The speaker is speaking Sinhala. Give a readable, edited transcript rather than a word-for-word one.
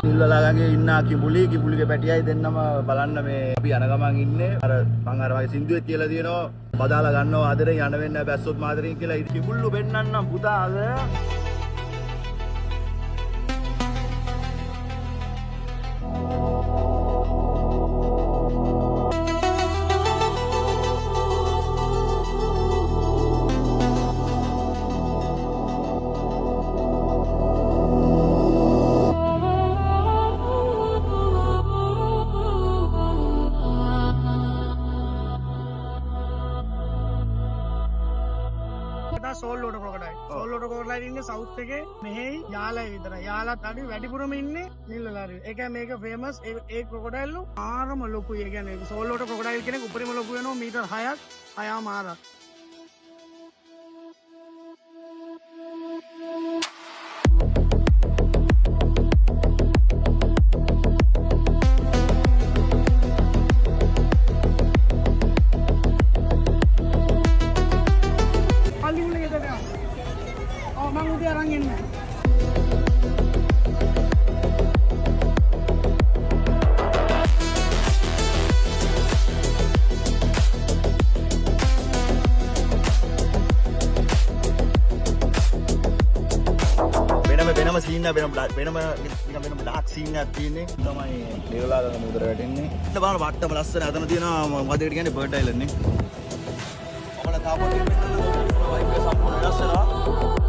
නිල්වලාගේ ඉන්න කිඹුලිගේ පැටියයි දෙන්නම බලන්න මේ අපි යන ගමන් ඉන්නේ. අර මං අර වගේ සින්දුවේ කියලා තියෙනවා බදාලා ගන්නවා ආදරෙන් යන්න වෙන්නේ නැහැ බැස්සොත් මාදරෙන් කියලා. ඉතින් කිඹුල්ලු වෙන්නන්නම් පුතා අද. සෝල්ලෝට කොකටයි ඉන්න සෞත් එකේ මෙහෙයි යාලයි විතර යාලත් අඩි වැඩිපුරම ඉන්නේ නිල්ලලාරි. ඒක මේක ෆේමස් ඒ ක්‍රොකොඩයිල්ලු ආරම ලොකුයි. ඒ කියන්නේ සෝල්ලෝට ක්‍රොකොඩයිල් කෙනෙක් උපරිම ලොකු වෙනවා මීටර් 6ක් 6මාරක්. මං උදේ අරන් එන්නේ. වෙනම සීන් එක වෙනම ඩාර්ක් සීන් එකක් තියෙන්නේ. තමයි දේවලාගම මුදර වැටෙන්නේ. ඉන්න බලන්න වට්ටම ලස්සන අතන තියෙනවා මොකද ඒකට කියන්නේ බර්ඩ් අයිලන්ඩ් නේ. අපල තාපොත් වයිබ් එක සම්පූර්ණ වෙනස් වෙනවා.